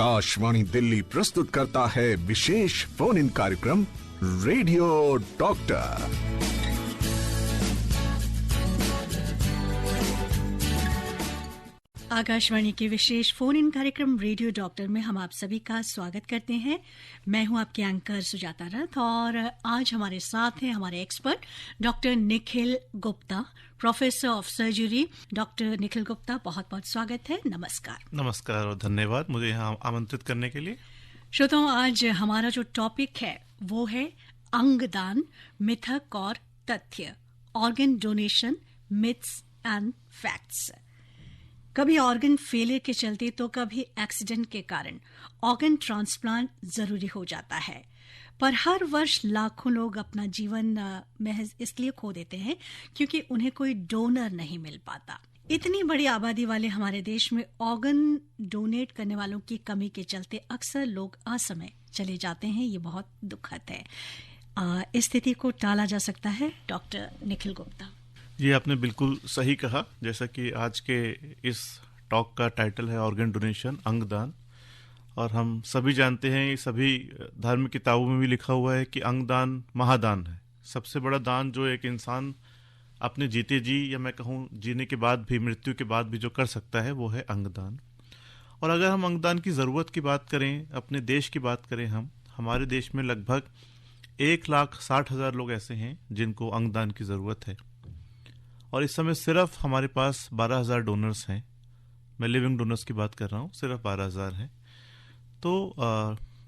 आकाशवाणी दिल्ली प्रस्तुत करता है विशेष फोन इन कार्यक्रम रेडियो डॉक्टर। आकाशवाणी के विशेष फोन इन कार्यक्रम रेडियो डॉक्टर में हम आप सभी का स्वागत करते हैं। मैं हूं आपके एंकर सुजाता रथ और आज हमारे साथ हैं हमारे expert doctor Nikhil Gupta, professor of surgery. Doctor Nikhil Gupta, बहुत बहुत स्वागत है। नमस्कार। नमस्कार और धन्यवाद मुझे यहाँ आमंत्रित करने के लिए। श्रोताओं, आज हमारा जो टॉपिक है वो है अंगदान, मिथक और तथ्य, organ donation, myths and facts. कभी ऑर्गन फेलियर के चलते तो कभी एक्सीडेंट के कारण ऑर्गन ट्रांसप्लांट जरूरी हो जाता है, पर हर वर्ष लाखों लोग अपना जीवन महज इसलिए खो देते हैं क्योंकि उन्हें कोई डोनर नहीं मिल पाता। इतनी बड़ी आबादी वाले हमारे देश में ऑर्गन डोनेट करने वालों की कमी के चलते अक्सर लोग असमय चले जाते हैं। ये बहुत दुखद है। इस स्थिति को टाला जा सकता है। डॉक्टर निखिल गुप्ता, ये आपने बिल्कुल सही कहा। जैसा कि आज के इस टॉक का टाइटल है ऑर्गन डोनेशन, अंगदान, और हम सभी जानते हैं, सभी धार्मिक किताबों में भी लिखा हुआ है कि अंगदान महादान है। सबसे बड़ा दान जो एक इंसान अपने जीते जी, या मैं कहूँ जीने के बाद भी, मृत्यु के बाद भी जो कर सकता है वो है अंगदान। और अगर हम अंगदान की ज़रूरत की बात करें, अपने देश की बात करें, हमारे देश में लगभग 1,60,000 लोग ऐसे हैं जिनको अंगदान की ज़रूरत है। और इस समय सिर्फ हमारे पास 12,000 डोनर्स हैं। मैं लिविंग डोनर्स की बात कर रहा हूँ, सिर्फ 12,000 हैं। तो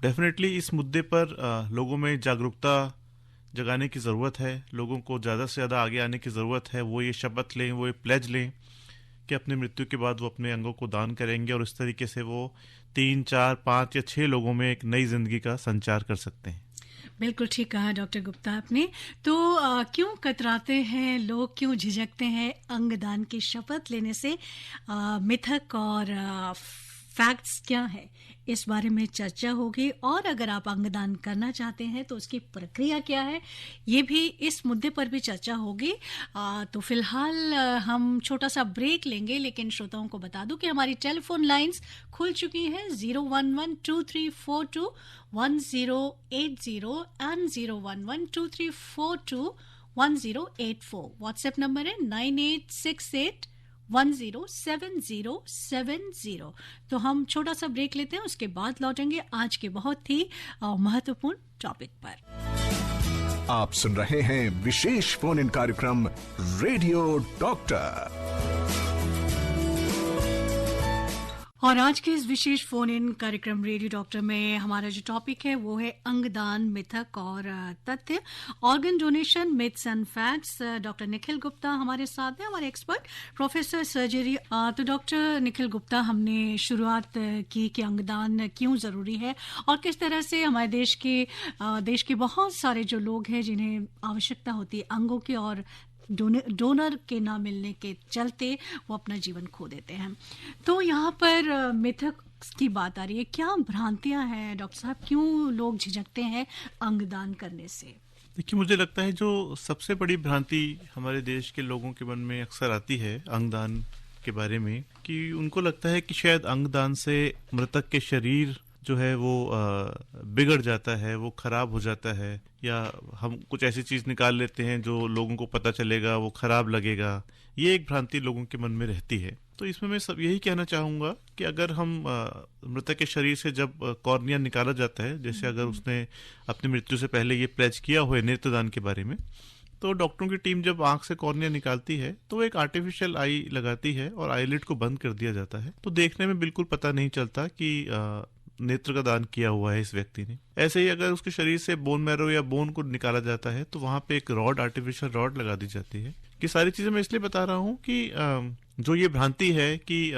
डेफिनेटली इस मुद्दे पर लोगों में जागरूकता जगाने की ज़रूरत है। लोगों को ज़्यादा से ज़्यादा आगे आने की ज़रूरत है। वो ये शपथ लें, वो ये प्लेज लें कि अपनी मृत्यु के बाद वो अपने अंगों को दान करेंगे, और इस तरीके से वो 3, 4, 5 या 6 लोगों में एक नई जिंदगी का संचार कर सकते हैं। बिल्कुल ठीक कहा डॉक्टर गुप्ता आपने। तो क्यों कतराते हैं लोग, क्यों झिझकते हैं अंगदान की शपथ लेने से? मिथक और फैक्ट्स क्या है, इस बारे में चर्चा होगी। और अगर आप अंगदान करना चाहते हैं तो उसकी प्रक्रिया क्या है, ये भी, इस मुद्दे पर भी चर्चा होगी। तो फिलहाल हम छोटा सा ब्रेक लेंगे, लेकिन श्रोताओं को बता दूं कि हमारी टेलीफोन लाइंस खुल चुकी हैं 011-2342-1080 एंड 011-2342-1084। व्हाट्सएप नंबर है 9868107070। तो हम छोटा सा ब्रेक लेते हैं, उसके बाद लौटेंगे आज के बहुत ही महत्वपूर्ण टॉपिक पर। आप सुन रहे हैं विशेष फोन इन कार्यक्रम रेडियो डॉक्टर, और आज के इस विशेष फोन इन कार्यक्रम रेडियो डॉक्टर में हमारा जो टॉपिक है वो है अंगदान, मिथक और तथ्य, organ donation, myths and facts. Doctor Nikhil Gupta हमारे साथ हैं, हमारे एक्सपर्ट, प्रोफेसर सर्जरी। तो डॉक्टर निखिल गुप्ता, हमने शुरुआत की कि अंगदान क्यों ज़रूरी है और किस तरह से हमारे देश के बहुत सारे जो लोग हैं जिन्हें आवश्यकता होती है अंगों की, और डोनर के ना मिलने के चलते वो अपना जीवन खो देते हैं। तो यहाँ पर मिथक की बात आ रही है। क्या भ्रांतियां हैं डॉक्टर साहब, क्यों लोग झिझकते हैं अंगदान करने से? देखिए, मुझे लगता है जो सबसे बड़ी भ्रांति हमारे देश के लोगों के मन में अक्सर आती है अंगदान के बारे में, कि उनको लगता है कि शायद अंगदान से मृतक के शरीर जो है वो बिगड़ जाता है, वो खराब हो जाता है, या हम कुछ ऐसी चीज़ निकाल लेते हैं जो लोगों को पता चलेगा वो खराब लगेगा। ये एक भ्रांति लोगों के मन में रहती है। तो इसमें मैं सब यही कहना चाहूँगा कि अगर हम मृतक के शरीर से जब कॉर्निया निकाला जाता है, जैसे अगर उसने अपनी मृत्यु से पहले ये प्लेज किया हुआ है नेत्रदान के बारे में, तो डॉक्टरों की टीम जब आंख से कॉर्निया निकालती है तो एक आर्टिफिशियल आई लगाती है और आईलिड को बंद कर दिया जाता है। तो देखने में बिल्कुल पता नहीं चलता कि नेत्र का दान किया हुआ है इस व्यक्ति ने। ऐसे ही अगर उसके शरीर से बोन मैरो या बोन को निकाला जाता है तो वहां पे एक रॉड, आर्टिफिशियल रॉड लगा दी जाती है। कि सारी चीजें मैं इसलिए बता रहा हूँ कि जो ये भ्रांति है कि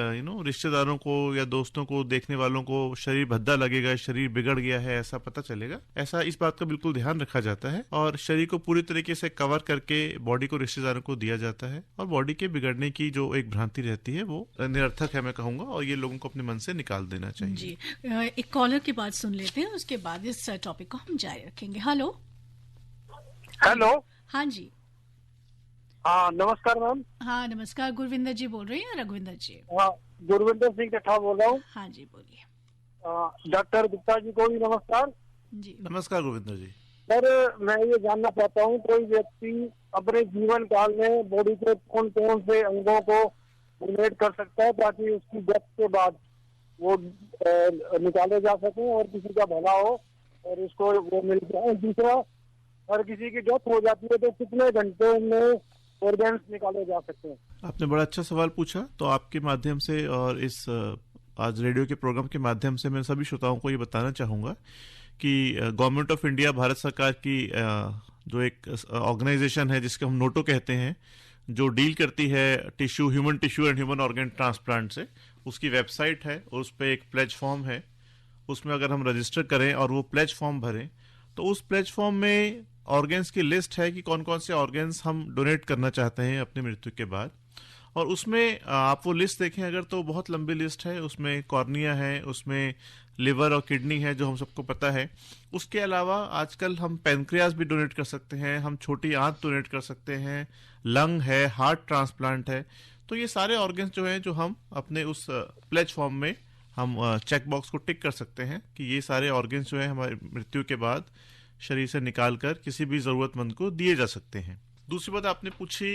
रिश्तेदारों को या दोस्तों को, देखने वालों को शरीर भद्दा लगेगा, शरीर बिगड़ गया है, ऐसा पता चलेगा, ऐसा इस बात का बिल्कुल ध्यान रखा जाता है और शरीर को पूरी तरीके से कवर करके बॉडी को रिश्तेदारों को दिया जाता है। और बॉडी के बिगड़ने की जो एक भ्रांति रहती है वो निरर्थक है, मैं कहूंगा, और ये लोगों को अपने मन से निकाल देना चाहिए। जी, एक कॉलर की बात सुन लेते हैं, उसके बाद इस टॉपिक को हम जारी रखेंगे। हेलो। हाँ जी। हाँ, नमस्कार मैम। हाँ नमस्कार, गुरविंदर जी बोल रही हैं? रघुविंदर जी? हाँ, गुरविंदर सिंह कठा बोल रहा हूँ। हाँ जी, बोलिए। डॉक्टर गुप्ता जी को भी नमस्कार। जी नमस्कार गोविंद जी। सर, मैं ये जानना चाहता हूँ, कोई व्यक्ति अपने जीवन काल में बॉडी के कौन कौन से अंगों को डोनेट कर सकता है ताकि उसकी डेथ के बाद वो निकाले जा सके और किसी का भला हो और उसको वो मिल जाए। दूसरा, अगर किसी की डेथ हो जाती है तो कितने घंटे में ऑर्गन्स निकाले जा सकते हैं? आपने बड़ा अच्छा सवाल पूछा। तो आपके माध्यम से और इस आज रेडियो के प्रोग्राम के माध्यम से मैं सभी श्रोताओं को ये बताना चाहूँगा कि गवर्नमेंट ऑफ इंडिया, भारत सरकार की जो एक ऑर्गेनाइजेशन है जिसके हम नोटो कहते हैं, जो डील करती है tissue, human tissue and human organ transplant से, उसकी वेबसाइट है और उस पर एक प्लेज फॉर्म है। उसमें अगर हम रजिस्टर करें और वो प्लेज फॉर्म भरें तो उस प्लेज फॉर्म में ऑर्गन्स की लिस्ट है कि कौन कौन से ऑर्गन्स हम डोनेट करना चाहते हैं अपनी मृत्यु के बाद। और उसमें आप वो लिस्ट देखें अगर तो बहुत लंबी लिस्ट है। उसमें कॉर्निया है, उसमें लिवर और किडनी है जो हम सबको पता है। उसके अलावा आजकल हम पैनक्रियाज भी डोनेट कर सकते हैं, हम छोटी आंत डोनेट कर सकते हैं, लंग है, हार्ट ट्रांसप्लांट है। तो ये सारे ऑर्गन्स जो हैं जो हम अपने उस प्लेज फॉर्म में हम चेक बॉक्स को टिक कर सकते हैं कि ये सारे ऑर्गन्स जो हैं हमारी मृत्यु के बाद शरीर से निकाल कर किसी भी ज़रूरतमंद को दिए जा सकते हैं। दूसरी बात आपने पूछी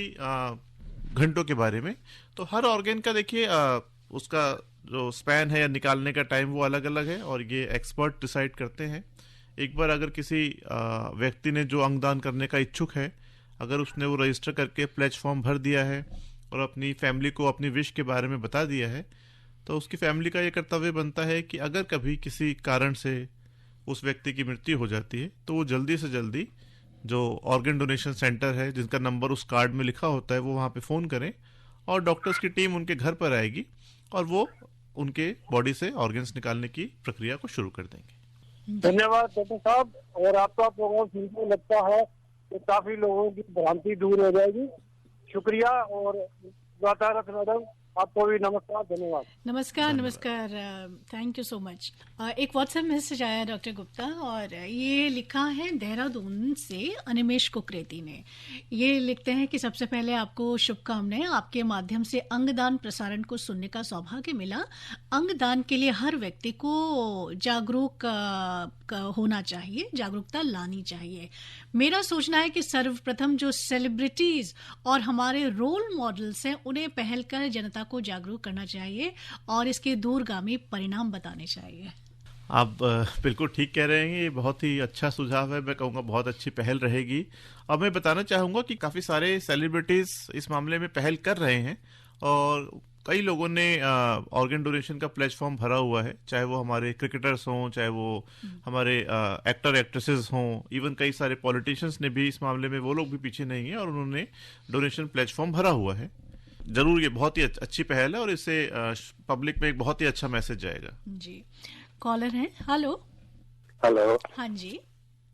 घंटों के बारे में। तो हर ऑर्गन का देखिए उसका जो स्पैन है या निकालने का टाइम वो अलग अलग है और ये एक्सपर्ट डिसाइड करते हैं। एक बार अगर किसी व्यक्ति ने जो अंगदान करने का इच्छुक है, अगर उसने वो रजिस्टर करके प्लेज फॉर्म भर दिया है और अपनी फैमिली को अपनी विश के बारे में बता दिया है, तो उसकी फैमिली का ये कर्तव्य बनता है कि अगर कभी किसी कारण से उस व्यक्ति की मृत्यु हो जाती है तो वो जल्दी से जल्दी जो ऑर्गन डोनेशन सेंटर है जिनका नंबर उस कार्ड में लिखा होता है वो वहाँ पे फ़ोन करें और डॉक्टर्स की टीम उनके घर पर आएगी और वो उनके बॉडी से ऑर्गन्स निकालने की प्रक्रिया को शुरू कर देंगे। धन्यवाद डॉक्टर साहब। और आपका प्रोग्राम सुनकर लगता है कि काफी लोगों की भ्रांति दूर हो जाएगी। शुक्रिया। और वातारत मैडम, आपको भी नमस्कार, धन्यवाद। नमस्कार, थैंक यू सो मच। एक व्हाट्सएप मैसेज आया डॉक्टर गुप्ता और ये लिखा है देहरादून से अनिमेश कुकरेती ने। ये लिखते हैं कि सबसे पहले आपको शुभकामनाएं, आपके माध्यम से अंगदान प्रसारण को सुनने का सौभाग्य मिला। अंगदान के लिए हर व्यक्ति को जागरूक होना चाहिए, जागरूकता लानी चाहिए। मेरा सोचना है कि सर्वप्रथम जो सेलिब्रिटीज और हमारे रोल मॉडल्स हैं उन्हें पहल कर जनता को जागरूक करना चाहिए और इसके दूरगामी परिणाम बताने चाहिए। आप बिल्कुल ठीक कह रहे हैं। ये बहुत ही अच्छा सुझाव है, मैं कहूँगा बहुत अच्छी पहल रहेगी। और मैं बताना चाहूँगा कि काफ़ी सारे सेलिब्रिटीज़ इस मामले में पहल कर रहे हैं और कई लोगों ने ऑर्गन डोनेशन का प्लेज फॉर्म भरा हुआ है, चाहे वो हमारे क्रिकेटर्स हों, चाहे वो हमारे एक्टर एक्ट्रेसेस हों, इवन कई सारे पॉलिटिशियंस ने भी इस मामले में, वो लोग भी पीछे नहीं है और उन्होंने डोनेशन प्लेज फॉर्म भरा हुआ है। जरूर ये बहुत ही अच्छी पहल है और इससे पब्लिक में एक बहुत ही अच्छा मैसेज जाएगा। जी, कॉलर है। हेलो। हेलो। हाँ जी,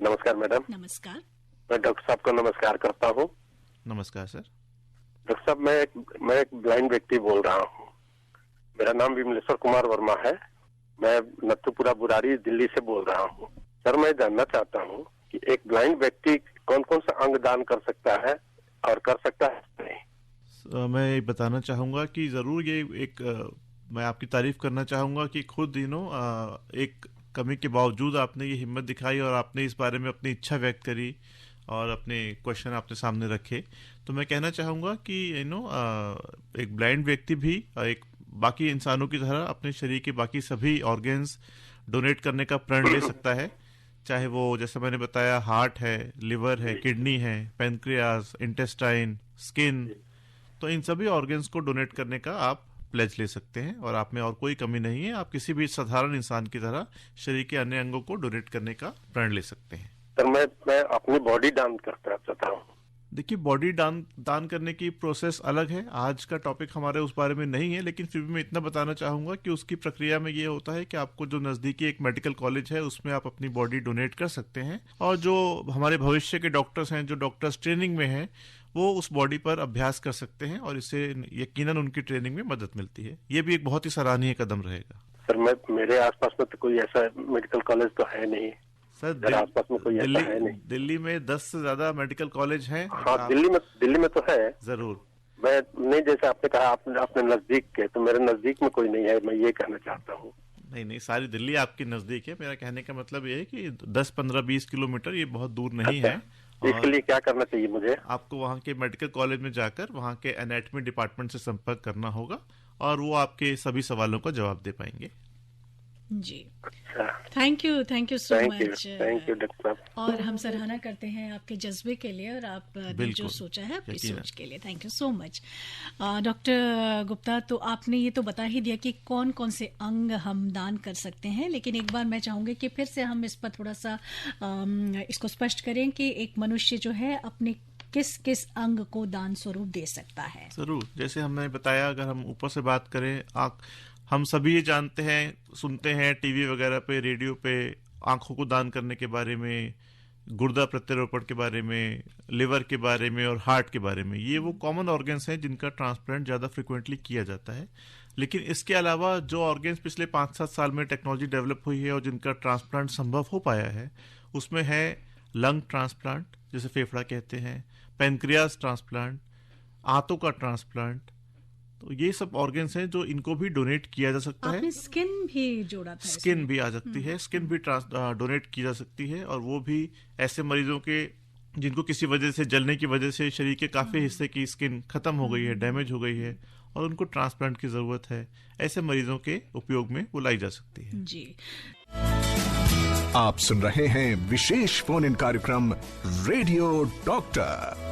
नमस्कार मैडम। नमस्कार। मैं डॉक्टर साहब को नमस्कार करता हूँ। नमस्कार सर। डॉक्टर साहब, मैं एक ब्लाइंड व्यक्ति बोल रहा हूँ। मेरा नाम विमलेश्वर कुमार वर्मा है। मैं नथुपुरा बुराड़ी दिल्ली से बोल रहा हूँ। सर, मैं जानना चाहता हूँ कि एक ब्लाइंड व्यक्ति कौन कौन सा अंग दान कर सकता है और कर सकता है नहीं? मैं बताना चाहूँगा कि ज़रूर ये एक मैं आपकी तारीफ करना चाहूँगा कि खुद एक कमी के बावजूद आपने ये हिम्मत दिखाई और आपने इस बारे में अपनी इच्छा व्यक्त करी और अपने क्वेश्चन आपने सामने रखे। तो मैं कहना चाहूँगा कि एक ब्लाइंड व्यक्ति भी एक बाकी इंसानों की तरह अपने शरीर के बाकी सभी ऑर्गन्स डोनेट करने का प्रण ले सकता है, चाहे वो जैसे मैंने बताया हार्ट है, लिवर है, किडनी है, पेनक्रियाज, इंटेस्टाइन, स्किन। तो इन सभी ऑर्गन्स को डोनेट करने का आप प्लेज ले सकते हैं और आप में और कोई कमी नहीं है। आप किसी भी साधारण इंसान की तरह शरीर के अन्य अंगों को डोनेट करने का प्रण ले सकते हैं। सर, मैं अपनी बॉडी दान करना चाहता हूँ। देखिए, बॉडी दान करने की प्रोसेस अलग है, आज का टॉपिक हमारे उस बारे में नहीं है, लेकिन फिर भी मैं इतना बताना चाहूँगा कि उसकी प्रक्रिया में ये होता है कि आपको जो नज़दीकी एक मेडिकल कॉलेज है उसमें आप अपनी बॉडी डोनेट कर सकते हैं और जो हमारे भविष्य के डॉक्टर्स हैं, जो डॉक्टर्स ट्रेनिंग में हैं, वो उस बॉडी पर अभ्यास कर सकते हैं और इससे यकीनन उनकी ट्रेनिंग में मदद मिलती है। ये भी एक बहुत ही सराहनीय कदम रहेगा। सर, मेरे आसपास में तो कोई ऐसा मेडिकल कॉलेज तो है नहीं सर। आसपास में कोई ऐसा है नहीं। दिल्ली में 10 से ज्यादा मेडिकल कॉलेज हैं। हाँ, दिल्ली में तो है। जरूर। मैं नहीं, जैसे आपने कहा आपने नजदीक के, तो मेरे नजदीक में कोई नहीं है, मैं ये कहना चाहता हूँ। नहीं, सारी दिल्ली आपके नजदीक है। मेरा कहने का मतलब ये है कि 10, 15, 20 किलोमीटर ये बहुत दूर नहीं है। इसके लिए क्या करना चाहिए मुझे? आपको वहाँ के मेडिकल कॉलेज में जाकर वहाँ के एनाटॉमी डिपार्टमेंट से संपर्क करना होगा और वो आपके सभी सवालों का जवाब दे पाएंगे। जी, thank you so much. Thank you doctor साहब। और हम सराहना करते हैं आपके जज्बे के लिए और आपने जो सोचा है आपकी सोच के लिए। Thank you so much doctor Gupta. तो आपने ये तो बता ही दिया कि कौन कौन से अंग हम दान कर सकते हैं, लेकिन एक बार मैं चाहूंगी कि फिर से हम इस पर थोड़ा सा इसको स्पष्ट करें कि एक मनुष्य जो है अपने किस किस अंग को दान स्वरूप दे सकता है। जरूर, जैसे हमने बताया, अगर हम ऊपर से बात करें, हम सभी ये जानते हैं, सुनते हैं टीवी वगैरह पे, रेडियो पे, आंखों को दान करने के बारे में, गुर्दा प्रत्यारोपण के बारे में, लिवर के बारे में और हार्ट के बारे में। ये वो कॉमन ऑर्गन्स हैं जिनका ट्रांसप्लांट ज़्यादा फ्रिक्वेंटली किया जाता है। लेकिन इसके अलावा जो ऑर्गन्स पिछले 5-7 साल में टेक्नोलॉजी डेवलप हुई है और जिनका ट्रांसप्लांट संभव हो पाया है, उसमें है लंग ट्रांसप्लांट, जिसे फेफड़ा कहते हैं, पैनक्रियाज ट्रांसप्लांट, आंतों का ट्रांसप्लांट। तो ये सब ऑर्गन्स हैं जो इनको भी डोनेट किया जा सकता है। आपने स्किन भी जोड़ा था। स्किन भी आ सकती है, स्किन भी डोनेट की जा सकती है, और वो भी ऐसे मरीजों के जिनको किसी वजह से, जलने की वजह से शरीर के काफी हिस्से की स्किन खत्म हो गई है, डैमेज हो गई है और उनको ट्रांसप्लांट की जरूरत है, ऐसे मरीजों के उपयोग में वो लाई जा सकती है। जी, आप सुन रहे हैं विशेष फोन इन कार्यक्रम रेडियो डॉक्टर।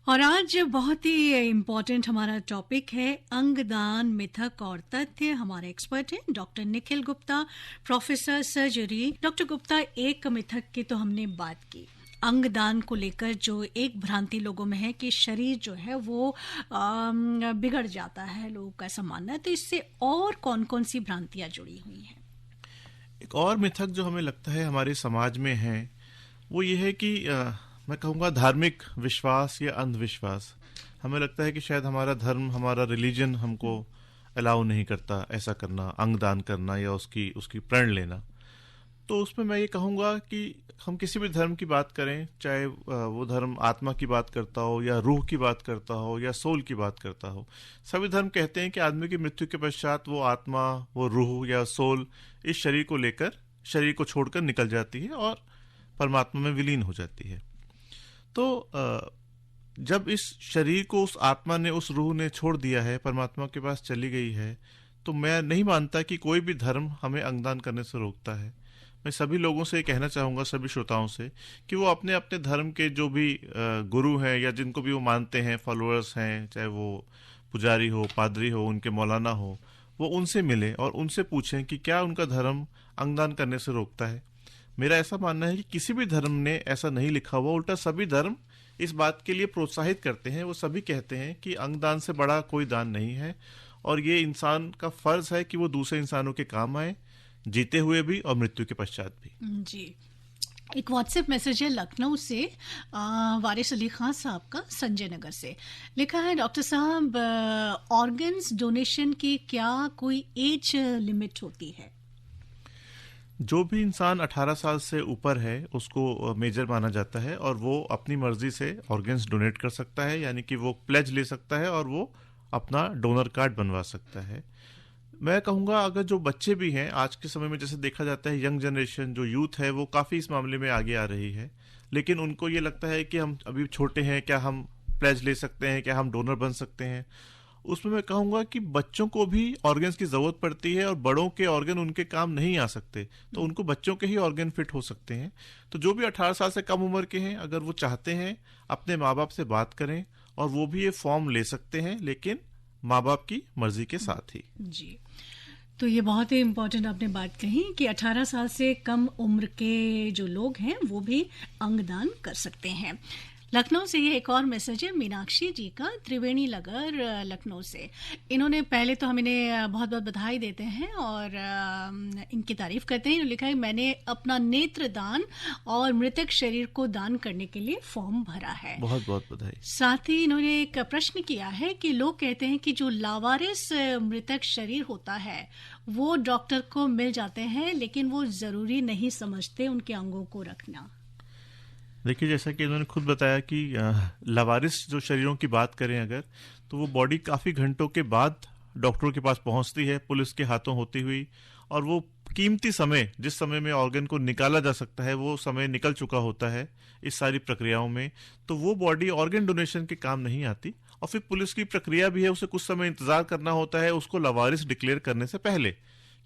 और आज बहुत ही इम्पोर्टेंट हमारा टॉपिक है अंगदान, मिथक और तथ्य। हमारे एक्सपर्ट हैं doctor Nikhil Gupta, professor surgery. Doctor Gupta, एक मिथक की तो हमने बात की, अंगदान को लेकर जो एक भ्रांति लोगों में है कि शरीर जो है वो बिगड़ जाता है, लोगों का ऐसा मानना है। तो इससे और कौन कौन सी भ्रांतियां जुड़ी हुई हैं? एक और मिथक जो हमें लगता है हमारे समाज में है, वो ये है कि मैं कहूँगा धार्मिक विश्वास या अंधविश्वास। हमें लगता है कि शायद हमारा धर्म, हमारा रिलीजन हमको अलाउ नहीं करता ऐसा करना, अंगदान करना या उसकी प्रण लेना। तो उसमें मैं ये कहूँगा कि हम किसी भी धर्म की बात करें, चाहे वो धर्म आत्मा की बात करता हो या रूह की बात करता हो या सोल की बात करता हो, सभी धर्म कहते हैं कि आदमी की मृत्यु के पश्चात वो आत्मा, वो रूह या सोल इस शरीर को लेकर, शरीर को छोड़कर निकल जाती है और परमात्मा में विलीन हो जाती है। तो जब इस शरीर को उस आत्मा ने, उस रूह ने छोड़ दिया है, परमात्मा के पास चली गई है, तो मैं नहीं मानता कि कोई भी धर्म हमें अंगदान करने से रोकता है। मैं सभी लोगों से कहना चाहूँगा, सभी श्रोताओं से, कि वो अपने अपने धर्म के जो भी गुरु हैं या जिनको भी वो मानते हैं, फॉलोअर्स हैं, चाहे वो पुजारी हो, पादरी हो, उनके मौलाना हो, वो उनसे मिलें और उनसे पूछें कि क्या उनका धर्म अंगदान करने से रोकता है। मेरा ऐसा मानना है कि किसी भी धर्म ने ऐसा नहीं लिखा हुआ, उल्टा सभी धर्म इस बात के लिए प्रोत्साहित करते हैं। वो सभी कहते हैं कि अंगदान से बड़ा कोई दान नहीं है और ये इंसान का फर्ज है कि वो दूसरे इंसानों के काम आए, जीते हुए भी और मृत्यु के पश्चात भी। जी, एक व्हाट्सएप मैसेज है लखनऊ से, वारिस अली खान साहब का, संजय नगर से। लिखा है, डॉक्टर साहब, ऑर्गन्स डोनेशन की क्या कोई एज लिमिट होती है? जो भी इंसान 18 साल से ऊपर है उसको मेजर माना जाता है और वो अपनी मर्जी से ऑर्गन्स डोनेट कर सकता है, यानी कि वो प्लेज ले सकता है और वो अपना डोनर कार्ड बनवा सकता है। मैं कहूँगा अगर जो बच्चे भी हैं, आज के समय में जैसे देखा जाता है यंग जनरेशन जो यूथ है वो काफ़ी इस मामले में आगे आ रही है, लेकिन उनको ये लगता है कि हम अभी छोटे हैं, क्या हम प्लेज ले सकते हैं, क्या हम डोनर बन सकते हैं। उसमें मैं कहूँगा कि बच्चों को भी ऑर्गन्स की ज़रूरत पड़ती है और बड़ों के ऑर्गन उनके काम नहीं आ सकते, तो उनको बच्चों के ही ऑर्गन फिट हो सकते हैं। तो जो भी 18 साल से कम उम्र के हैं, अगर वो चाहते हैं अपने माँ बाप से बात करें और वो भी ये फॉर्म ले सकते हैं, लेकिन माँ बाप की मर्जी के साथ ही। जी, तो ये बहुत ही इम्पोर्टेंट आपने बात कही कि 18 साल से कम उम्र के जो लोग हैं वो भी अंगदान कर सकते हैं। लखनऊ से ये एक और मैसेज है मीनाक्षी जी का, त्रिवेणी नगर लखनऊ से। इन्होंने, पहले तो हम इन्हें बहुत बहुत बधाई देते हैं और इनकी तारीफ करते हैं। इन्होंने लिखा है, मैंने अपना नेत्र दान और मृतक शरीर को दान करने के लिए फॉर्म भरा है। बहुत बहुत बधाई। साथ ही इन्होंने एक प्रश्न किया है कि लोग कहते हैं कि जो लावारिस मृतक शरीर होता है वो डॉक्टर को मिल जाते हैं, लेकिन वो जरूरी नहीं समझते उनके अंगों को रखना। देखिए, जैसा कि इन्होंने खुद बताया कि लावारिस जो शरीरों की बात करें अगर, तो वो बॉडी काफ़ी घंटों के बाद डॉक्टरों के पास पहुंचती है पुलिस के हाथों होती हुई, और वो कीमती समय, जिस समय में ऑर्गन को निकाला जा सकता है, वो समय निकल चुका होता है इस सारी प्रक्रियाओं में, तो वो बॉडी ऑर्गन डोनेशन के काम नहीं आती। और फिर पुलिस की प्रक्रिया भी है, उसे कुछ समय इंतजार करना होता है उसको लावारिस डिक्लेयर करने से पहले,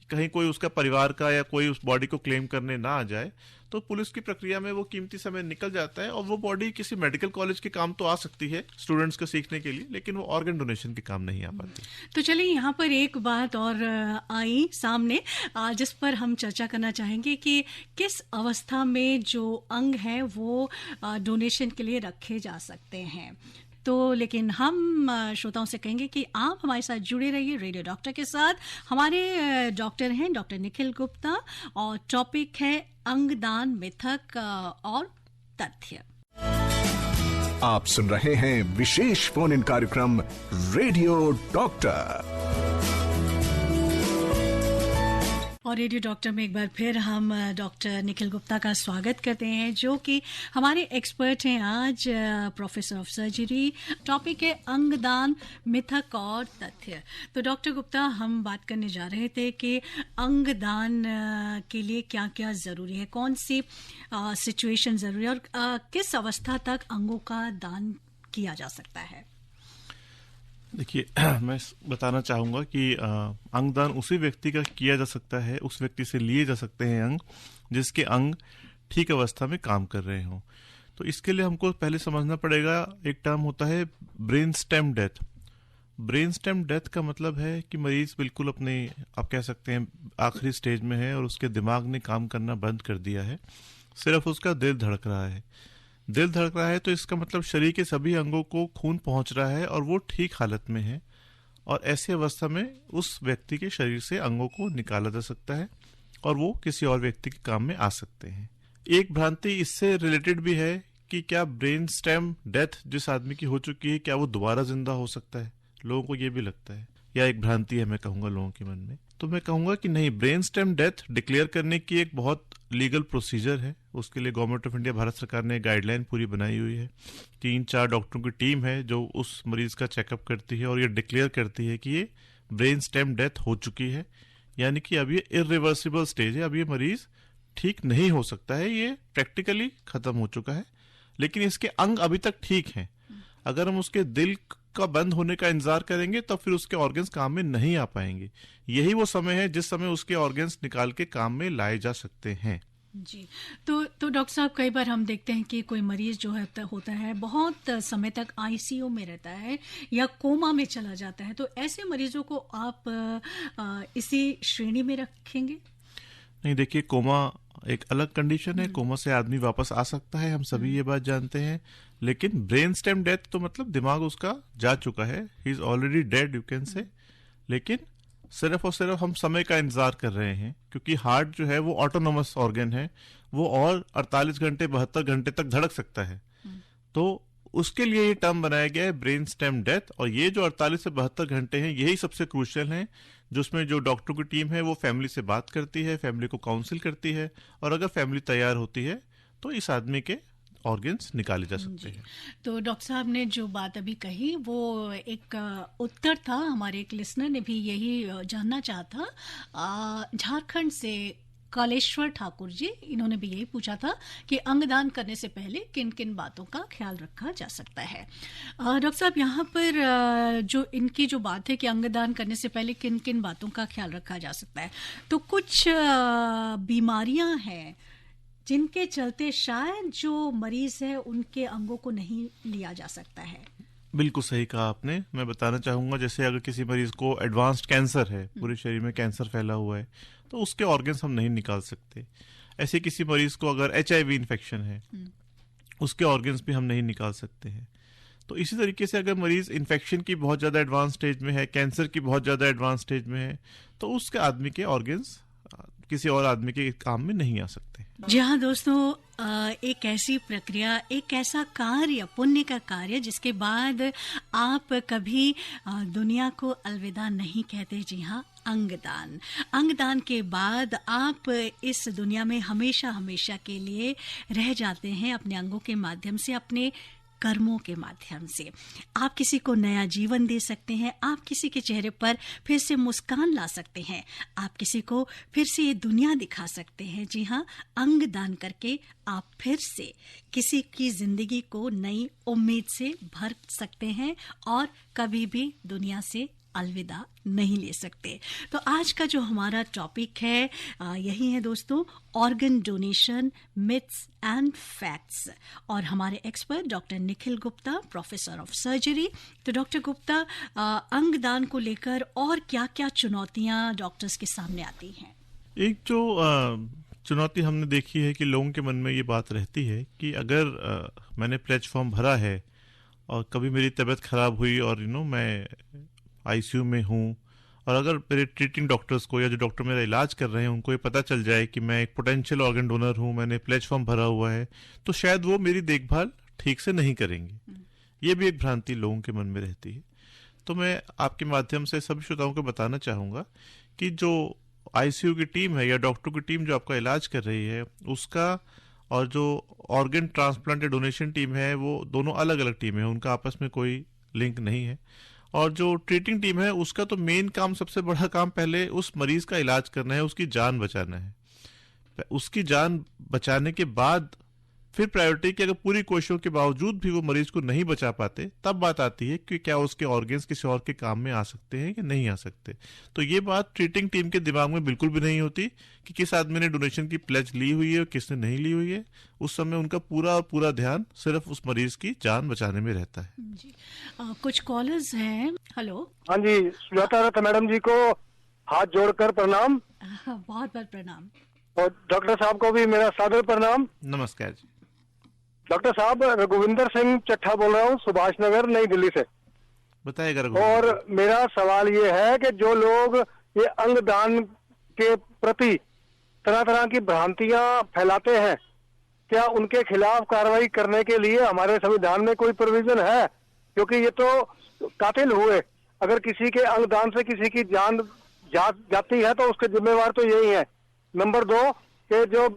कहीं कोई उसका परिवार का या कोई उस बॉडी को क्लेम करने ना आ जाए। तो पुलिस की प्रक्रिया में वो कीमती समय निकल जाता है, और वो बॉडी किसी मेडिकल कॉलेज के काम तो आ सकती है स्टूडेंट्स को सीखने के लिए, लेकिन वो ऑर्गन डोनेशन के काम नहीं आ पाती। तो चलिए यहाँ पर एक बात और आई सामने, जिस पर हम चर्चा करना चाहेंगे कि किस अवस्था में जो अंग है वो डोनेशन के लिए रखे जा सकते हैं। तो लेकिन हम श्रोताओं से कहेंगे कि आप हमारे साथ जुड़े रहिए रेडियो डॉक्टर के साथ। हमारे डॉक्टर हैं डॉक्टर निखिल गुप्ता, और टॉपिक है अंगदान, मिथक और तथ्य। आप सुन रहे हैं विशेष फोन इन कार्यक्रम रेडियो डॉक्टर। और रेडियो डॉक्टर में एक बार फिर हम डॉक्टर निखिल गुप्ता का स्वागत करते हैं, जो कि हमारे एक्सपर्ट हैं आज, प्रोफेसर ऑफ सर्जरी। टॉपिक है अंगदान, मिथक और तथ्य। तो डॉक्टर गुप्ता, हम बात करने जा रहे थे कि अंगदान के लिए क्या क्या ज़रूरी है, कौन सी सिचुएशन ज़रूरी है, और किस अवस्था तक अंगों का दान किया जा सकता है। देखिए, मैं बताना चाहूँगा कि अंगदान उसी व्यक्ति का किया जा सकता है, उस व्यक्ति से लिए जा सकते हैं अंग जिसके अंग ठीक अवस्था में काम कर रहे हों। तो इसके लिए हमको पहले समझना पड़ेगा, एक टर्म होता है brain stem death. Brain stem death का मतलब है कि मरीज बिल्कुल अपने, आप कह सकते हैं, आखिरी स्टेज में है और उसके दिमाग ने काम करना बंद कर दिया है, सिर्फ उसका दिल धड़क रहा है। दिल धड़क रहा है तो इसका मतलब शरीर के सभी अंगों को खून पहुंच रहा है और वो ठीक हालत में है, और ऐसी अवस्था में उस व्यक्ति के शरीर से अंगों को निकाला जा सकता है और वो किसी और व्यक्ति के काम में आ सकते हैं। एक भ्रांति इससे रिलेटेड भी है कि क्या ब्रेन स्टेम डेथ जिस आदमी की हो चुकी है, क्या वो दोबारा जिंदा हो सकता है? लोगों को ये भी लगता है, या एक भ्रांति है मैं कहूँगा लोगों के मन में। तो मैं कहूँगा कि नहीं, ब्रेन स्टेम डेथ डिक्लेयर करने की एक बहुत लीगल प्रोसीजर है। उसके लिए गवर्नमेंट ऑफ इंडिया, भारत सरकार ने गाइडलाइन पूरी बनाई हुई है। 3-4 डॉक्टरों की टीम है जो उस मरीज का चेकअप करती है और ये डिक्लेयर करती है कि ये ब्रेन स्टेम डेथ हो चुकी है, यानी कि अब ये इरिवर्सिबल स्टेज है, अब ये मरीज ठीक नहीं हो सकता है, ये प्रैक्टिकली खत्म हो चुका है, लेकिन इसके अंग अभी तक ठीक हैं। अगर हम उसके दिल का बंद होने का इंतजार करेंगे तो फिर उसके ऑर्गन्स काम में नहीं आ पाएंगे। यही वो समय है जिस समय उसके ऑर्गन्स निकाल के काम में लाए जा सकते हैं। जी, तो डॉक्टर साहब, कई बार हम देखते हैं कि कोई मरीज जो है होता है बहुत समय तक आईसीयू में रहता है या कोमा में चला जाता है, तो ऐसे मरीजों को आप इसी श्रेणी में रखेंगे? नहीं, देखिए, कोमा एक अलग कंडीशन है। कोमा से आदमी वापस आ सकता है, हम सभी ये बात जानते हैं, लेकिन ब्रेन स्टेम डेथ तो मतलब दिमाग उसका जा चुका है, he is already dead you can say. लेकिन सिर्फ और सिर्फ हम समय का इंतजार कर रहे हैं, क्योंकि हार्ट जो है वो ऑटोनोमस ऑर्गन है, वो और 48 घंटे 72 घंटे तक धड़क सकता है। तो उसके लिए ये टर्म बनाया गया है ब्रेन स्टेम डेथ, और ये जो 48 से 72 घंटे हैं यही सबसे क्रूशियल हैं, जिसमें जो डॉक्टरों की टीम है वो फैमिली से बात करती है, फैमिली को काउंसिल करती है, और अगर फैमिली तैयार होती है तो इस आदमी के ऑर्गन्स निकाले जा सकते हैं। तो डॉक्टर साहब ने जो बात अभी कही वो एक उत्तर था, हमारे एक लिसनर ने भी यही जानना चाहा था, झारखंड से कालेश्वर ठाकुर जी, इन्होंने भी यही पूछा था कि अंगदान करने से पहले किन किन बातों का ख्याल रखा जा सकता है। डॉक्टर साहब, यहाँ पर जो इनकी जो बात है कि अंगदान करने से पहले किन किन बातों का ख्याल रखा जा सकता है, तो कुछ बीमारियां हैं जिनके चलते शायद जो मरीज है उनके अंगों को नहीं लिया जा सकता है। बिल्कुल सही कहा आपने। मैं बताना चाहूंगा, जैसे अगर किसी मरीज को एडवांस्ड कैंसर है, पूरे शरीर में कैंसर फैला हुआ है, तो उसके ऑर्गन्स हम नहीं निकाल सकते। ऐसे किसी मरीज को अगर HIV इन्फेक्शन है, उसके ऑर्गन्स भी हम नहीं निकाल सकते हैं। तो इसी तरीके से अगर मरीज इन्फेक्शन की बहुत ज्यादा एडवांस स्टेज में है, कैंसर की बहुत ज्यादा एडवांस स्टेज में है, तो उसके आदमी के ऑर्गन्स किसी और आदमी के काम में नहीं आ सकते। जी हाँ दोस्तों, एक ऐसी प्रक्रिया, एक ऐसा कार्य, पुण्य का कार्य, जिसके बाद आप कभी दुनिया को अलविदा नहीं कहते। जी हाँ, अंगदान। अंगदान के बाद आप इस दुनिया में हमेशा हमेशा के लिए रह जाते हैं, अपने अंगों के माध्यम से अपने कर्मों के माध्यम से। आप किसी को नया जीवन दे सकते हैं, आप किसी के चेहरे पर फिर से मुस्कान ला सकते हैं, आप किसी को फिर से ये दुनिया दिखा सकते हैं। जी हाँ, अंग दान करके आप फिर से किसी की जिंदगी को नई उम्मीद से भर सकते हैं और कभी भी दुनिया से अलविदा नहीं ले सकते। तो आज का जो हमारा टॉपिक है यही है दोस्तों, organ donation myths and facts, और हमारे expert doctor Nikhil Gupta, professor of surgery. तो डॉक्टर गुप्ता, अंगदान को लेकर और क्या-क्या चुनौतियां डॉक्टर्स के सामने आती हैं? एक जो चुनौती हमने देखी है कि लोगों के मन में ये बात रहती है कि अगर मैंने प्लेज फॉर्म भरा है और कभी मेरी तबीयत खराब हुई और मैं आईसीयू में हूँ, और अगर मेरे ट्रीटिंग डॉक्टर्स को या जो डॉक्टर मेरा इलाज कर रहे हैं उनको ये पता चल जाए कि मैं एक पोटेंशियल ऑर्गन डोनर हूँ, मैंने प्लेज फॉर्म भरा हुआ है, तो शायद वो मेरी देखभाल ठीक से नहीं करेंगे। ये भी एक भ्रांति लोगों के मन में रहती है। तो मैं आपके माध्यम से सभी श्रोताओं को बताना चाहूँगा कि जो आईसीयू की टीम है या डॉक्टर की टीम जो आपका इलाज कर रही है उसका, और जो ऑर्गन ट्रांसप्लांट या डोनेशन टीम है, वो दोनों अलग अलग टीम है, उनका आपस में कोई लिंक नहीं है। और जो ट्रीटिंग टीम है उसका तो मेन काम, सबसे बड़ा काम पहले उस मरीज का इलाज करना है, उसकी जान बचाना है। उसकी जान बचाने के बाद फिर प्रायोरिटी कि अगर पूरी कोशिशों के बावजूद भी वो मरीज को नहीं बचा पाते, तब बात आती है कि क्या उसके ऑर्गन्स किसी और के काम में आ सकते हैं या नहीं आ सकते। तो ये बात ट्रीटिंग टीम के दिमाग में बिल्कुल भी नहीं होती कि किस आदमी ने डोनेशन की प्लेज ली हुई है और किसने नहीं ली हुई है। उस समय उनका पूरा ध्यान सिर्फ उस मरीज की जान बचाने में रहता है। जी। कुछ कॉलर्स हैं। हेलो। हाँ जी, सुजाता दत्त मैडम जी को हाथ जोड़कर प्रणाम। बहुत बहुत प्रणाम। और डॉक्टर साहब को भी मेरा सादर प्रणाम। नमस्कार जी। डॉक्टर साहब, रघुविंदर सिंह चट्ठा बोल रहा हूँ, सुभाष नगर, नई दिल्ली से। बताइएगा। और मेरा सवाल ये है कि जो लोग ये अंगदान के प्रति तरह तरह की भ्रांतियां फैलाते हैं, क्या उनके खिलाफ कार्रवाई करने के लिए हमारे संविधान में कोई प्रोविजन है? क्योंकि ये तो कातिल हुए। अगर किसी के अंगदान से किसी की जान जाती है तो उसके जिम्मेवार तो यही है। नंबर 2 कि जो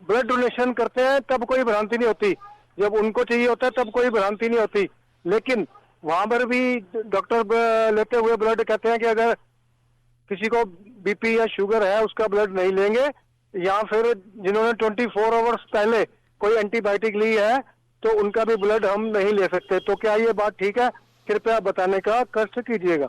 ब्लड डोनेशन करते हैं तब कोई भ्रांति नहीं होती, जब उनको चाहिए होता है तब कोई भ्रांति नहीं होती। लेकिन वहां पर भी डॉक्टर लेते हुए ब्लड कहते हैं कि अगर किसी को बीपी या शुगर है उसका ब्लड नहीं लेंगे, या फिर जिन्होंने 24 आवर्स पहले कोई एंटीबायोटिक ली है तो उनका भी ब्लड हम नहीं ले सकते। तो क्या ये बात ठीक है? कृपया बताने का कष्ट कीजिएगा।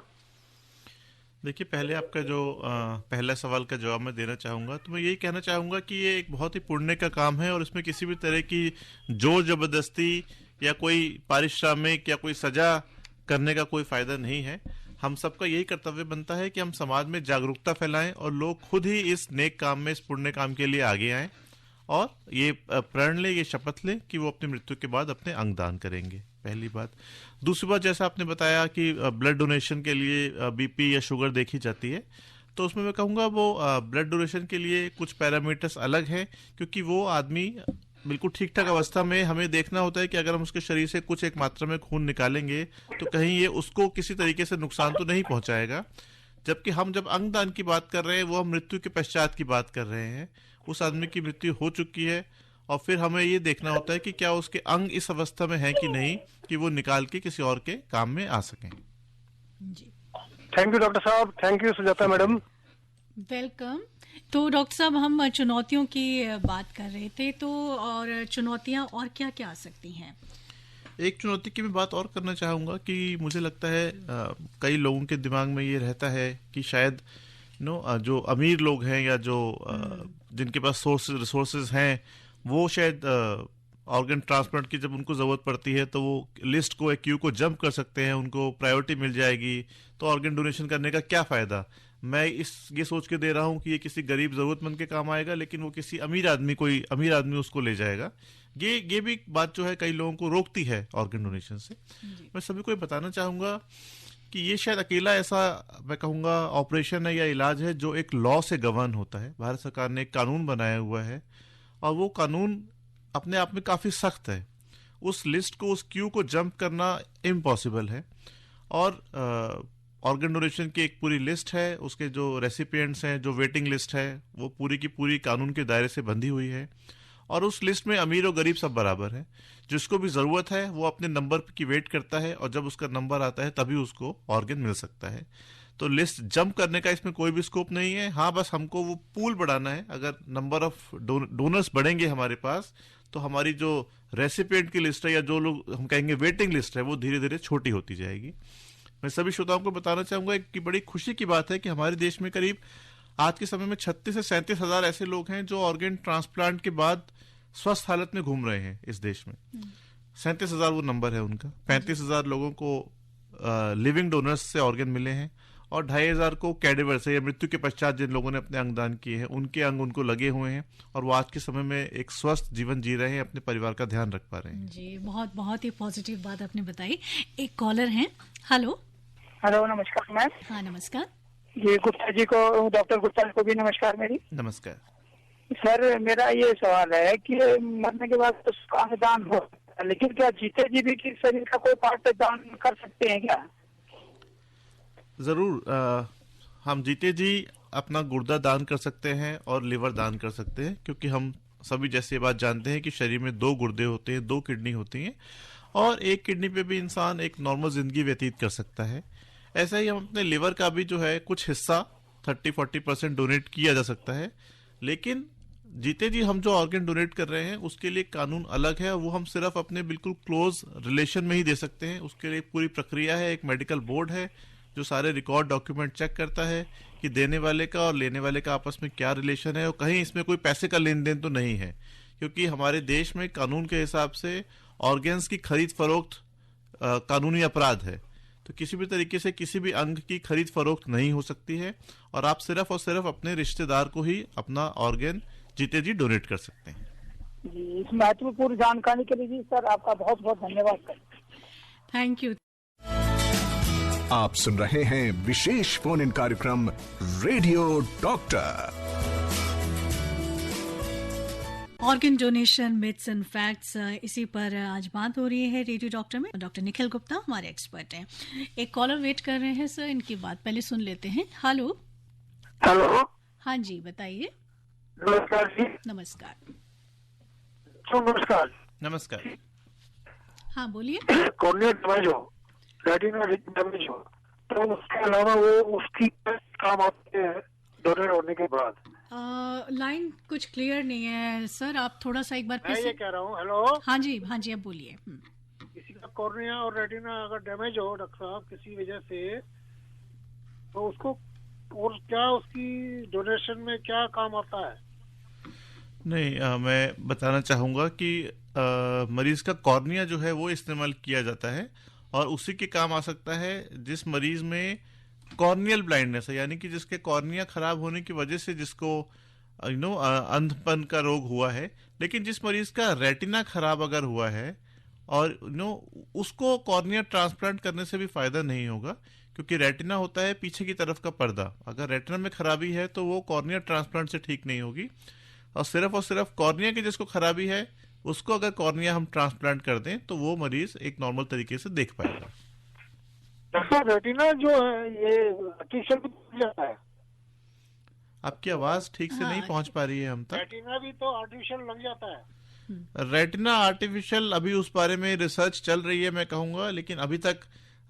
देखिए, पहले आपका जो पहला सवाल का जवाब मैं देना चाहूँगा, तो मैं यही कहना चाहूँगा कि ये एक बहुत ही पुण्य का काम है और इसमें किसी भी तरह की जोर जबरदस्ती या कोई पारिश्रमिक या कोई सजा करने का कोई फायदा नहीं है। हम सबका यही कर्तव्य बनता है कि हम समाज में जागरूकता फैलाएं और लोग खुद ही इस नेक काम में, इस पुण्य काम के लिए आगे आएं और ये प्रण लें, ये शपथ लें कि वो अपनी मृत्यु के बाद अपने अंग दान करेंगे। पहली बात। दूसरी बात, जैसा आपने बताया कि ब्लड डोनेशन के लिए बीपी या शुगर देखी जाती है, तो उसमें मैं कहूँगा वो ब्लड डोनेशन के लिए कुछ पैरामीटर्स अलग हैं, क्योंकि वो आदमी बिल्कुल ठीक ठाक अवस्था में, हमें देखना होता है कि अगर हम उसके शरीर से कुछ एक मात्रा में खून निकालेंगे तो कहीं ये उसको किसी तरीके से नुकसान तो नहीं पहुंचाएगा। जबकि हम जब अंगदान की बात कर रहे हैं वो हम मृत्यु के पश्चात की बात कर रहे हैं। उस आदमी की मृत्यु हो चुकी है और फिर हमें ये देखना होता है कि क्या उसके अंग इस अवस्था में हैं कि नहीं कि वो निकाल के किसी और के काम में आ सकें। जी। थैंक यू डॉक्टर साहब। Thank you Sujata madam. Welcome. तो डॉक्टर साहब, हम चुनौतियों की बात कर रहे थे, तो और चुनौतियां और क्या क्या आ सकती हैं? एक चुनौती की मैं बात और करना चाहूँगा कि मुझे लगता है कई लोगों के दिमाग में ये रहता है कि शायद जो अमीर लोग हैं या जो जिनके पास रिसोर्सेज हैं, वो शायद ऑर्गन ट्रांसप्लांट की जब उनको ज़रूरत पड़ती है तो वो लिस्ट को, एक क्यू को जंप कर सकते हैं, उनको प्रायोरिटी मिल जाएगी, तो ऑर्गन डोनेशन करने का क्या फ़ायदा। मैं ये सोच के दे रहा हूँ कि ये किसी गरीब ज़रूरतमंद के काम आएगा, लेकिन वो किसी कोई अमीर आदमी उसको ले जाएगा। ये भी बात जो है कई लोगों को रोकती है ऑर्गन डोनेशन से। मैं सभी को ये बताना चाहूँगा कि ये शायद अकेला ऐसा, मैं कहूँगा, ऑपरेशन है या इलाज है जो एक लॉ से गवर्न होता है। भारत सरकार ने एक कानून बनाया हुआ है और वो कानून अपने आप में काफ़ी सख्त है। उस लिस्ट को, उस क्यू को जंप करना इम्पॉसिबल है। और ऑर्गन डोनेशन की एक पूरी लिस्ट है, उसके जो रेसिपिएंट्स हैं, जो वेटिंग लिस्ट है, वो पूरी की पूरी कानून के दायरे से बंधी हुई है। और उस लिस्ट में अमीर और गरीब सब बराबर है। जिसको भी जरूरत है वो अपने नंबर की वेट करता है और जब उसका नंबर आता है तभी उसको ऑर्गन मिल सकता है। तो लिस्ट जंप करने का इसमें कोई भी स्कोप नहीं है। हाँ, बस हमको वो पूल बढ़ाना है। अगर नंबर ऑफ डोनर्स बढ़ेंगे हमारे पास तो हमारी जो रेसिपिएंट की लिस्ट है या जो लोग हम कहेंगे वेटिंग लिस्ट है वो धीरे धीरे छोटी होती जाएगी। मैं सभी श्रोताओं को बताना चाहूंगा कि बड़ी खुशी की बात है कि हमारे देश में करीब आज के समय में 36 से 37 हजार ऐसे लोग हैं जो ऑर्गन ट्रांसप्लांट के बाद स्वस्थ हालत में घूम रहे हैं इस देश में। 37 हजार वो नंबर है उनका। 35 हजार लोगों को लिविंग डोनर्स से ऑर्गन मिले हैं और 2,500 को कैडेवर से या मृत्यु के पश्चात जिन लोगों ने अपने अंग दान किए हैं उनके अंग उनको लगे हुए हैं और वो आज के समय में एक स्वस्थ जीवन जी रहे हैं, अपने परिवार का ध्यान रख पा रहे हैं। जी, बहुत बहुत ही पॉजिटिव बात आपने बताई। एक कॉलर हैं। हेलो। हेलो, नमस्कार मैम। हाँ, नमस्कार जी, गुप्ता जी को, डॉक्टर गुप्ता जी को भी नमस्कार मेरी। नमस्कार सर, मेरा ये सवाल है कि मरने के बाद तो अंगदान हो, लेकिन क्या जीते जी भी किसी शरीर का कोई पार्ट दान कर सकते हैं क्या? जरूर। हम जीते जी अपना गुर्दा दान कर सकते हैं और लिवर दान कर सकते हैं, क्योंकि हम सभी जैसे बात जानते हैं कि शरीर में 2 गुर्दे होते हैं, 2 किडनी होती हैं और एक किडनी पे भी इंसान एक नॉर्मल जिंदगी व्यतीत कर सकता है। ऐसा ही हम अपने लिवर का भी जो है कुछ हिस्सा 30-40% डोनेट किया जा सकता है। लेकिन जीते जी हम जो ऑर्गन डोनेट कर रहे हैं उसके लिए कानून अलग है और वो हम सिर्फ अपने बिल्कुल क्लोज रिलेशन में ही दे सकते हैं। उसके लिए पूरी प्रक्रिया है, एक मेडिकल बोर्ड है जो सारे रिकॉर्ड डॉक्यूमेंट चेक करता है कि देने वाले का और लेने वाले का आपस में क्या रिलेशन है और कहीं इसमें कोई पैसे का लेन देन तो नहीं है, क्योंकि हमारे देश में कानून के हिसाब से ऑर्गन्स की खरीद फरोख्त कानूनी अपराध है। तो किसी भी तरीके से किसी भी अंग की खरीद फरोख्त नहीं हो सकती है और आप सिर्फ और सिर्फ अपने रिश्तेदार को ही अपना ऑर्गन जीते जी डोनेट कर सकते हैं। जी, इस महत्वपूर्ण जानकारी के लिए जी सर आपका बहुत बहुत धन्यवाद सर। Thank you. आप सुन रहे हैं विशेष फोन इन कार्यक्रम radio doctor. Organ donation myths and facts, इसी पर आज बात हो रही है रेडियो डॉक्टर में। डॉक्टर निखिल गुप्ता हमारे एक्सपर्ट हैं। एक कॉलर वेट कर रहे हैं सर, इनकी बात पहले सुन लेते हैं। हेलो। हेलो। हाँ जी, बताइए। नमस्कार जी। नमस्कार। नमस्कार। नमस्कार। हाँ, बोलिए। कॉर्निया डैमेज हो, रेटिना डैमेज हो, तो उसके अलावा वो उसकी काम आते हैं डोनेट होने के बाद? लाइन कुछ क्लियर नहीं है सर, आप थोड़ा सा एक बार मैं फिर ये कह रहा हूँ। हेलो। हाँ जी, हाँ जी, अब बोलिए। किसी का कॉर्निया और रेटिना अगर डैमेज हो डॉक्टर साहब किसी वजह से, तो उसको और क्या उसकी डोनेशन में क्या काम आता है? नहीं, मैं बताना चाहूँगा कि मरीज का कॉर्निया जो है वो इस्तेमाल किया जाता है और उसी के काम आ सकता है जिस मरीज में कॉर्नियल ब्लाइंडनेस है, यानी कि जिसके कॉर्निया खराब होने की वजह से जिसको अंधपन का रोग हुआ है। लेकिन जिस मरीज का रेटिना खराब अगर हुआ है और उसको कॉर्निया ट्रांसप्लांट करने से भी फायदा नहीं होगा, क्योंकि रेटिना होता है पीछे की तरफ का पर्दा। अगर रेटिना में खराबी है तो वो कॉर्निया ट्रांसप्लांट से ठीक नहीं होगी और सिर्फ कॉर्निया की जिसको खराबी है उसको अगर कॉर्निया हम ट्रांसप्लांट कर दें तो वो मरीज एक नॉर्मल तरीके से देख पाएगा। डॉक्टर, रेटिना जो है ये आर्टिफिशियल भी जाता है? आपकी आवाज ठीक से नहीं पहुंच पा रही है हम तक। रेटिना भी तो आर्टिफिशियल लग जाता है? रेटिना आर्टिफिशियल अभी उस बारे में रिसर्च चल रही है मैं कहूंगा, लेकिन अभी तक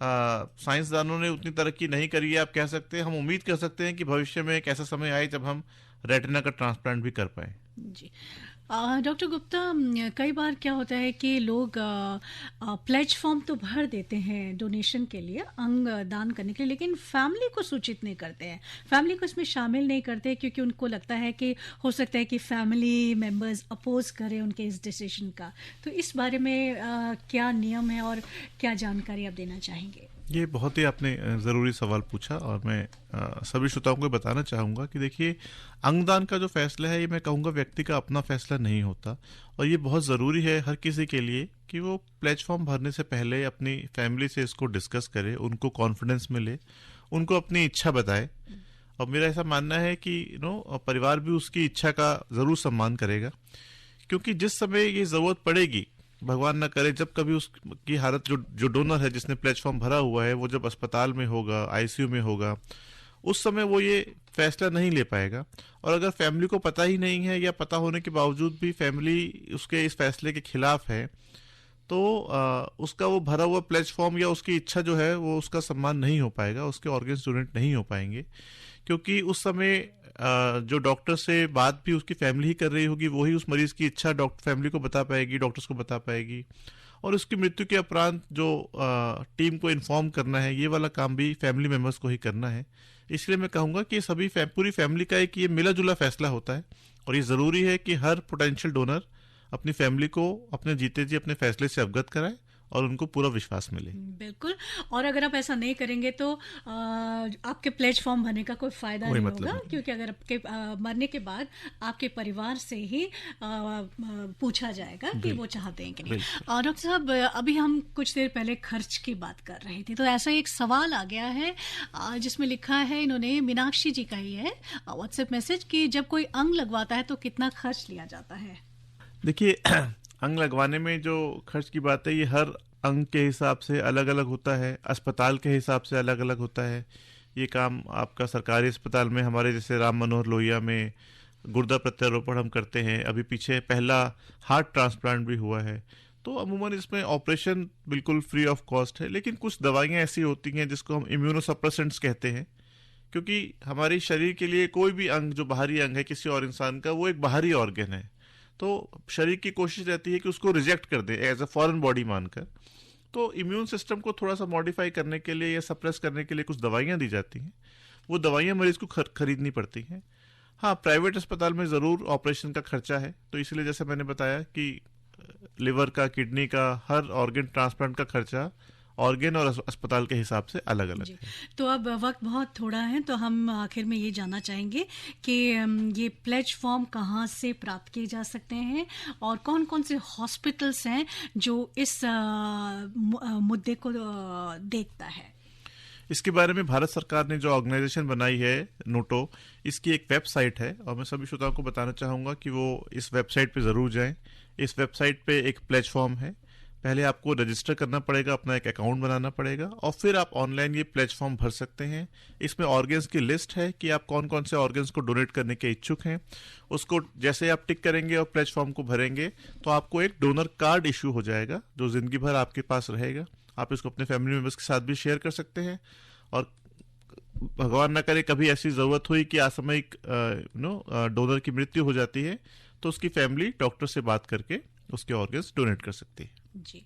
साइंसदानों ने उतनी तरक्की नहीं करी है। आप कह सकते हैं, हम उम्मीद कर सकते हैं कि भविष्य में एक ऐसा समय आए जब हम रेटिना का ट्रांसप्लांट भी कर पाए। जी। डॉक्टर गुप्ता, कई बार क्या होता है कि लोग प्लेज फॉर्म तो भर देते हैं डोनेशन के लिए, अंग दान करने के लिए, लेकिन फैमिली को सूचित नहीं करते हैं, फैमिली को इसमें शामिल नहीं करते, क्योंकि उनको लगता है कि हो सकता है कि फैमिली मेंबर्स अपोज करें उनके इस डिसीजन का। तो इस बारे में क्या नियम है और क्या जानकारी आप देना चाहेंगे? ये बहुत ही आपने ज़रूरी सवाल पूछा और मैं सभी श्रोताओं को बताना चाहूँगा कि देखिए, अंगदान का जो फैसला है ये मैं कहूँगा व्यक्ति का अपना फैसला नहीं होता और ये बहुत ज़रूरी है हर किसी के लिए कि वो प्लेटफॉर्म भरने से पहले अपनी फैमिली से इसको डिस्कस करे, उनको कॉन्फिडेंस मिले, उनको अपनी इच्छा बताए। और मेरा ऐसा मानना है कि परिवार भी उसकी इच्छा का ज़रूर सम्मान करेगा, क्योंकि जिस समय ये ज़रूरत पड़ेगी, भगवान ना करे जब कभी उसकी हालत जो डोनर है जिसने प्लेटफॉर्म भरा हुआ है वो जब अस्पताल में होगा, आईसीयू में होगा, उस समय वो ये फैसला नहीं ले पाएगा। और अगर फैमिली को पता ही नहीं है या पता होने के बावजूद भी फैमिली उसके इस फैसले के खिलाफ है, तो उसका वो भरा हुआ प्लेज फॉर्म या उसकी इच्छा जो है वो उसका सम्मान नहीं हो पाएगा, उसके ऑर्गन्स डोनेट नहीं हो पाएंगे, क्योंकि उस समय जो डॉक्टर से बात भी उसकी फैमिली ही कर रही होगी, वही उस मरीज की इच्छा डॉक्टर फैमिली को बता पाएगी, डॉक्टर्स को बता पाएगी, और उसकी मृत्यु के उपरांत जो टीम को इन्फॉर्म करना है, ये वाला काम भी फैमिली मेम्बर्स को ही करना है। इसलिए मैं कहूँगा कि सभी पूरी फैमिली का एक ये मिला जुला फैसला होता है, और ये ज़रूरी है कि हर पोटेंशियल डोनर अपनी फैमिली को अपने जीते जी अपने फैसले से अवगत कराए और उनको पूरा विश्वास मिले। बिल्कुल। और अगर आप ऐसा नहीं करेंगे तो आपके प्लेज फॉर्म भरने का कोई फायदा नहीं होगा, क्योंकि अगर आपके मरने के बाद आपके परिवार से ही पूछा जाएगा कि वो चाहते हैं कि नहीं। और डॉक्टर साहब, अभी हम कुछ देर पहले खर्च की बात कर रहे थे, तो ऐसा एक सवाल आ गया है जिसमें लिखा है, इन्होंने मीनाक्षी जी का ही है व्हाट्सएप मैसेज, कि जब कोई अंग लगवाता है तो कितना खर्च लिया जाता है? देखिए, अंग लगवाने में जो खर्च की बात है, ये हर अंग के हिसाब से अलग अलग होता है, अस्पताल के हिसाब से अलग अलग होता है। ये काम आपका सरकारी अस्पताल में, हमारे जैसे राम मनोहर लोहिया में गुर्दा प्रत्यारोपण हम करते हैं, अभी पीछे पहला हार्ट ट्रांसप्लांट भी हुआ है, तो अमूमन इसमें ऑपरेशन बिल्कुल फ्री ऑफ कॉस्ट है। लेकिन कुछ दवाइयाँ ऐसी होती हैं जिसको हम इम्यूनोसप्रेसेंट्स कहते हैं, क्योंकि हमारे शरीर के लिए कोई भी अंग जो बाहरी अंग है किसी और इंसान का, वो एक बाहरी ऑर्गन है, तो शरीर की कोशिश रहती है कि उसको रिजेक्ट कर दे एज अ फॉरेन बॉडी मानकर। तो इम्यून सिस्टम को थोड़ा सा मॉडिफाई करने के लिए या सप्रेस करने के लिए कुछ दवाइयाँ दी जाती हैं, वो दवाइयाँ मरीज को खरीदनी पड़ती हैं। हाँ, प्राइवेट अस्पताल में ज़रूर ऑपरेशन का खर्चा है, तो इसलिए जैसे मैंने बताया कि लिवर का, किडनी का, हर ऑर्गन ट्रांसप्लांट का खर्चा ऑर्गन और अस्पताल के हिसाब से अलग अलग है। तो अब वक्त बहुत थोड़ा है, तो हम आखिर में ये जानना चाहेंगे कि ये प्लेज फॉर्म कहाँ से प्राप्त किए जा सकते हैं और कौन कौन से हॉस्पिटल्स हैं जो इस मुद्दे को देखता है। इसके बारे में भारत सरकार ने जो ऑर्गेनाइजेशन बनाई है नोटो, इसकी एक वेबसाइट है, और मैं सभी श्रोताओं को बताना चाहूँगा कि वो इस वेबसाइट पे ज़रूर जाएं। इस वेबसाइट पे एक प्लेज फॉर्म है, पहले आपको रजिस्टर करना पड़ेगा, अपना एक अकाउंट बनाना पड़ेगा, और फिर आप ऑनलाइन ये प्लेज फॉर्म भर सकते हैं। इसमें ऑर्गन्स की लिस्ट है कि आप कौन कौन से ऑर्गन्स को डोनेट करने के इच्छुक हैं। उसको जैसे आप टिक करेंगे और प्लेज फॉर्म को भरेंगे तो आपको एक डोनर कार्ड इशू हो जाएगा जो ज़िंदगी भर आपके पास रहेगा। आप इसको अपने फैमिली मेम्बर्स के साथ भी शेयर कर सकते हैं, और भगवान ना करे कभी ऐसी ज़रूरत हुई कि असामयिक डोनर की मृत्यु हो जाती है, तो उसकी फैमिली डॉक्टर से बात करके उसके ऑर्गन्स डोनेट कर सकती है। जी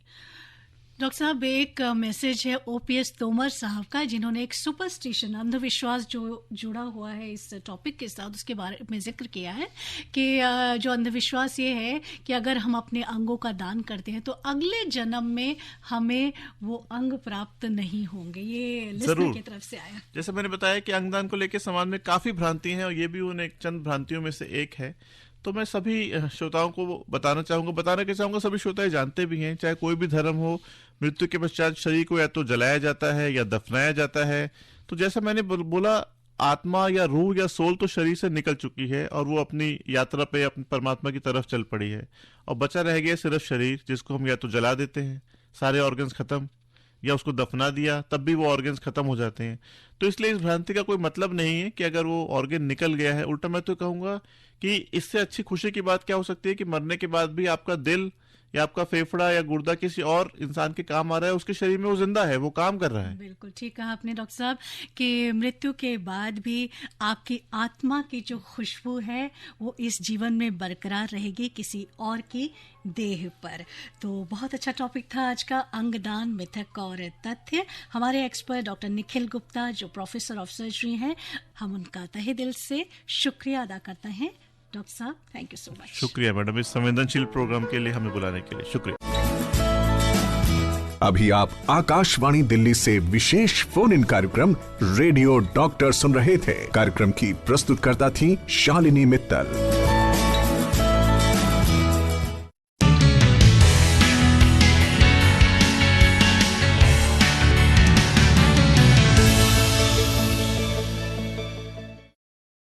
डॉक्टर साहब, एक मैसेज है ओपीएस तोमर साहब का, जिन्होंने एक सुपरस्टिशन, अंधविश्वास जो जुड़ा हुआ है इस टॉपिक के साथ, उसके बारे में जिक्र किया है कि जो अंधविश्वास ये है कि अगर हम अपने अंगों का दान करते हैं तो अगले जन्म में हमें वो अंग प्राप्त नहीं होंगे। ये लिस्टर की तरफ से आया। जैसे मैंने बताया कि अंगदान को लेकर समाज में काफी भ्रांति हैं, और ये भी उन एक चंद भ्रांतियों में से एक है। तो मैं सभी श्रोताओं को बताना चाहूंगा, सभी श्रोता जानते भी हैं, चाहे कोई भी धर्म हो, मृत्यु के पश्चात शरीर को या तो जलाया जाता है या दफनाया जाता है। तो जैसा मैंने बोला, आत्मा या रूह या सोल तो शरीर से निकल चुकी है और वो अपनी यात्रा पे अपने परमात्मा की तरफ चल पड़ी है, और बचा रह गया सिर्फ शरीर, जिसको हम या तो जला देते हैं, सारे ऑर्गन्स खत्म, या उसको दफना दिया तब भी वो ऑर्गन्स खत्म हो जाते हैं। तो इसलिए इस भ्रांति का कोई मतलब नहीं है कि अगर वो ऑर्गन निकल गया है। उल्टा मैं तो कहूंगा कि इससे अच्छी खुशी की बात क्या हो सकती है कि मरने के बाद भी आपका दिल या आपका फेफड़ा या गुर्दा किसी और इंसान के काम आ रहा है, उसके शरीर में वो जिंदा है, वो काम कर रहा है। बिल्कुल ठीक कहा आपने डॉक्टर साहब कि मृत्यु के बाद भी आपकी आत्मा की जो खुशबू है वो इस जीवन में बरकरार रहेगी किसी और की देह पर। तो बहुत अच्छा टॉपिक था आज का, अंगदान, मिथक और तथ्य। हमारे एक्सपर्ट डॉक्टर निखिल गुप्ता जो प्रोफेसर ऑफ सर्जरी हैं, हम उनका तहे दिल से शुक्रिया अदा करते हैं। डॉक्टर साहब, थैंक यू सो मच। शुक्रिया मैडम, इस संवेदनशील प्रोग्राम के लिए हमें बुलाने के लिए शुक्रिया। अभी आप आकाशवाणी दिल्ली से विशेष फोन इन कार्यक्रम रेडियो डॉक्टर सुन रहे थे। कार्यक्रम की प्रस्तुतकर्ता थी शालिनी मित्तल।